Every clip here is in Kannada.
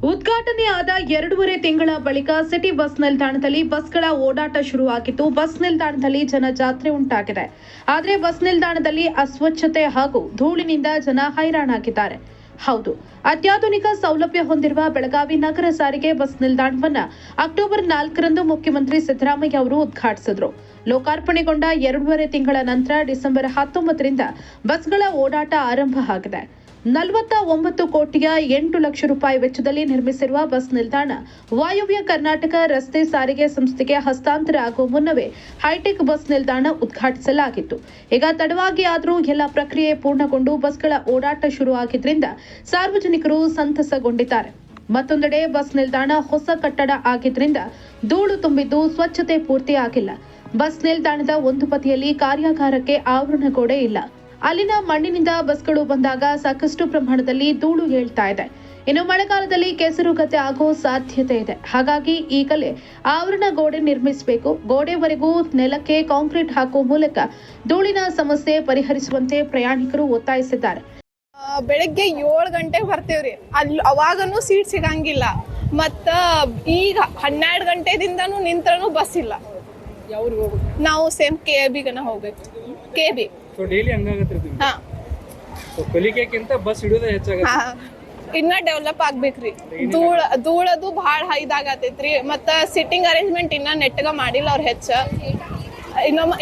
ಉದ್ಘಾಟನೆ ಆದ 2.5 ತಿಂಗಳ ಬಳಿಕ ಸಿಟಿ ಬಸ್ ನಿಲ್ದಾಣದಲ್ಲಿ ಬಸ್ಗಳ ಓಡಾಟ ಶುರುವಾಗಿದ್ದು, ಬಸ್ ನಿಲ್ದಾಣದಲ್ಲಿ ಜನಜಾತ್ರೆ ಉಂಟಾಗಿದೆ. ಆದರೆ ಬಸ್ ನಿಲ್ದಾಣದಲ್ಲಿ ಅಸ್ವಚ್ಛತೆ ಹಾಗೂ ಧೂಳಿನಿಂದ ಜನ ಹೈರಾಣಾಗಿದ್ದಾರೆ. ಹೌದು, ಅತ್ಯಾಧುನಿಕ ಸೌಲಭ್ಯ ಹೊಂದಿರುವ ಬೆಳಗಾವಿ ನಗರ ಸಾರಿಗೆ ಬಸ್ ನಿಲ್ದಾಣವನ್ನ ಅಕ್ಟೋಬರ್ 4ರಂದು ಮುಖ್ಯಮಂತ್ರಿ ಸಿದ್ದರಾಮಯ್ಯ ಅವರು ಉದ್ಘಾಟಿಸಿದರು. ಲೋಕಾರ್ಪಣೆಗೊಂಡ 2.5 ತಿಂಗಳ ನಂತರ ಡಿಸೆಂಬರ್ 19ರಿಂದ ಬಸ್ಗಳ ಓಡಾಟ ಆರಂಭ ಆಗಿದೆ. 49 ಕೋಟಿಯ 8 ಲಕ್ಷ ರೂಪಾಯಿ ವೆಚ್ಚದಲ್ಲಿ ನಿರ್ಮಿಸಿರುವ ಬಸ್ ನಿಲ್ದಾಣ ವಾಯವ್ಯ ಕರ್ನಾಟಕ ರಸ್ತೆ ಸಾರಿಗೆ ಸಂಸ್ಥೆಗೆ ಹಸ್ತಾಂತರ ಆಗುವ ಮುನ್ನವೇ ಹೈಟೆಕ್ ಬಸ್ ನಿಲ್ದಾಣ ಉದ್ಘಾಟಿಸಲಾಗಿತ್ತು. ಈಗ ತಡವಾಗಿ ಆದರೂ ಎಲ್ಲ ಪ್ರಕ್ರಿಯೆ ಪೂರ್ಣಗೊಂಡು ಬಸ್ಗಳ ಓಡಾಟ ಶುರುವಾಗಿದ್ದರಿಂದ ಸಾರ್ವಜನಿಕರು ಸಂತಸಗೊಂಡಿದ್ದಾರೆ. ಮತ್ತೊಂದೆಡೆ ಬಸ್ ನಿಲ್ದಾಣ ಹೊಸ ಕಟ್ಟಡ ಆಗಿದ್ದರಿಂದ ಧೂಳು ತುಂಬಿದ್ದು ಸ್ವಚ್ಛತೆ ಪೂರ್ತಿ ಆಗಿಲ್ಲ. ಬಸ್ ನಿಲ್ದಾಣದ ಒಂದು ಬದಿಯಲ್ಲಿ ಕಾರ್ಯಾಗಾರಕ್ಕೆ ಆವರಣ ಗೋಡೆ ಇಲ್ಲ. ಅಲ್ಲಿನ ಮಣ್ಣಿನಿಂದ ಬಸ್ಗಳು ಬಂದಾಗ ಸಾಕಷ್ಟು ಪ್ರಮಾಣದಲ್ಲಿ ಧೂಳು ಏಳ್ತಾ ಇದೆ. ಇನ್ನು ಮಳೆಗಾಲದಲ್ಲಿ ಕೆಸರುಗತ್ತೆ ಆಗೋ ಸಾಧ್ಯತೆ ಇದೆ. ಹಾಗಾಗಿ ಈಗಲೇ ಆವರಣ ಗೋಡೆ ನಿರ್ಮಿಸಬೇಕು. ಗೋಡೆವರೆಗೂ ನೆಲಕ್ಕೆ ಕಾಂಕ್ರೀಟ್ ಹಾಕುವ ಮೂಲಕ ಧೂಳಿನ ಸಮಸ್ಯೆ ಪರಿಹರಿಸುವಂತೆ ಪ್ರಯಾಣಿಕರು ಒತ್ತಾಯಿಸಿದ್ದಾರೆ. ಬೆಳಗ್ಗೆ 7 ಗಂಟೆಗೆ ಬರ್ತೀವ್ರಿ, ಅಲ್ಲಿ ಅವಾಗನೂ ಸೀಟ್ ಸಿಗಂಗಿಲ್ಲ. ಮತ್ತ ಈಗ 12 ಗಂಟೆದಿಂದನೂ ನಿಂತ್ರನೂ ಬಸ್ ಇಲ್ಲ. ನಾವು ಸೇಮ್ KBಗನ ಹೋಗ್ಬೇಕು. KB ಡೈಲಿ ಹಂಗಾಗತ್ರಿ. ಕಲಿಕೆಕ್ಕಿಂತ ಬಸ್ ಹಿಡಿಯೋದೇ ಹೆಚ್ಚಾಗತ್ತೆ. ಇನ್ನ ಡೆವಲಪ್ ಆಗ್ಬೇಕ್ರಿ. ಧೂಳದು ಭಾಳ ಇದಾಗತೈತ್ರಿ. ಮತ್ತ ಸಿಟ್ಟಿಂಗ್ ಅರೇಂಜ್ಮೆಂಟ್ ಇನ್ನ ನೆಟ್ಟಗ ಮಾಡಿಲ್ಲ ಅವ್ರ ಹೆಚ್ಚ.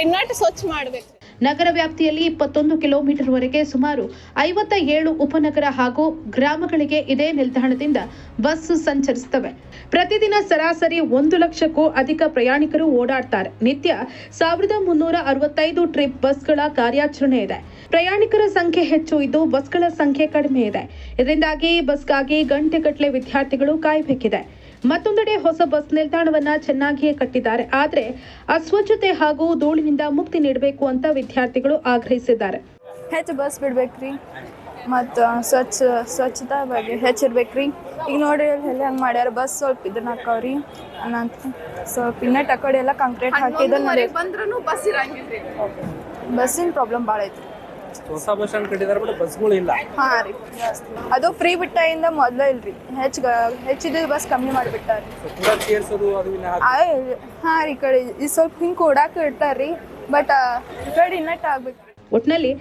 ಇನ್ನಷ್ಟು ಸ್ವಚ್ಛ ಮಾಡ್ಬೇಕು. ನಗರ ವ್ಯಾಪ್ತಿಯಲ್ಲಿ 21 ಕಿಲೋಮೀಟರ್ ವರೆಗೆ ಸುಮಾರು 57 ಉಪನಗರ ಹಾಗೂ ಗ್ರಾಮಗಳಿಗೆ ಇದೇ ನಿಲ್ದಾಣದಿಂದ ಬಸ್ ಸಂಚರಿಸುತ್ತವೆ. ಪ್ರತಿದಿನ ಸರಾಸರಿ 1 ಲಕ್ಷಕ್ಕೂ ಅಧಿಕ ಪ್ರಯಾಣಿಕರು ಓಡಾಡ್ತಾರೆ. ನಿತ್ಯ 1365 ಟ್ರಿಪ್ ಬಸ್ಗಳ ಕಾರ್ಯಾಚರಣೆ ಇದೆ. ಪ್ರಯಾಣಿಕರ ಸಂಖ್ಯೆ ಹೆಚ್ಚು ಇದ್ದು ಬಸ್ಗಳ ಸಂಖ್ಯೆ ಕಡಿಮೆ ಇದೆ. ಇದರಿಂದಾಗಿ ಬಸ್ಗಾಗಿ ಗಂಟೆಗಟ್ಟಲೆ ವಿದ್ಯಾರ್ಥಿಗಳು ಕಾಯಬೇಕಿದೆ. ಮತ್ತೊಂದೆಡೆ ಹೊಸ ಬಸ್ ನಿಲ್ದಾಣವನ್ನ ಚೆನ್ನಾಗಿಯೇ ಕಟ್ಟಿದ್ದಾರೆ. ಆದರೆ ಅಸ್ವಚ್ಛತೆ ಹಾಗೂ ಧೂಳಿನಿಂದ ಮುಕ್ತಿ ನೀಡಬೇಕು ಅಂತ ವಿದ್ಯಾರ್ಥಿಗಳು ಆಗ್ರಹಿಸಿದ್ದಾರೆ. ಹೆಚ್ಚು ಬಸ್ ಬಿಡ್ಬೇಕ್ರಿ, ಮತ್ತು ಸ್ವಚ್ಛತಾ ಬಗ್ಗೆ ಹೆಚ್ಚಿರ್ಬೇಕ್ರಿ. ಈಗ ನೋಡಿ ಎಲ್ಲ ಹಂಗೆ ಮಾಡ್ಯಾರ. ಬಸ್ ಸ್ವಲ್ಪ ಇದನ್ನ ಹಾಕವ್ರಿ ಅನ್ನಂತ ಸ್ವಲ್ಪ ಇನ್ನಟ್ ಆ ಕಡೆ ಎಲ್ಲ ಕಾಂಕ್ರೀಟ್ ಹಾಕಿದ ಬಸ್ಸಿನ ಪ್ರಾಬ್ಲಮ್ ಭಾಳ ಐತ್ರಿ. ಹೊಸ ಬಸ್ ಸ್ಟ್ಯಾಂಡ್ ಕಟ್ಟಿದಾರೆ, ಬಟ್ ಬಸ್ಗಳು ಇಲ್ಲ. ಹಾ ರೀ, ಅದು ಫ್ರೀ ಬಿಟ್ಟಿಂದ ಮೊದಲು ಇಲ್ರಿ. ಹೆಚ್ಚಿದ ಬಸ್ ಕಮ್ಮಿ ಮಾಡಿಬಿಟ್ಟಾರಿ. ಹಾ ರೀ, ಈ ಕಡೆ ಸ್ವಲ್ಪ ಹಿಂಗೆ ಕೊಡಾಕ ಇಡ್ತಾರ್ರಿ, ಬಟ್ ಈ ಕಡೆ ಇನ್ನಟ್ ಆಗ್ಬೇಕು. ಒಟ್ನಲ್ಲಿ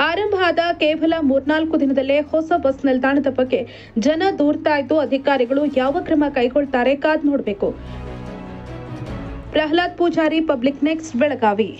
ಆರಂಭ ಆದ ಕೇವಲ 3-4 ದಿನದಲ್ಲೇ ಹೊಸ ಬಸ್ ನಿಲ್ದಾಣದ ಬಗ್ಗೆ ಜನ ದೂರ್ತಾ ಇದ್ದು, ಅಧಿಕಾರಿಗಳು ಯಾವ ಕ್ರಮ ಕೈಗೊಳ್ತಾರೆ ಕಾದ್ ನೋಡಬೇಕು. Prahlad Pujari, public next, Belagavi.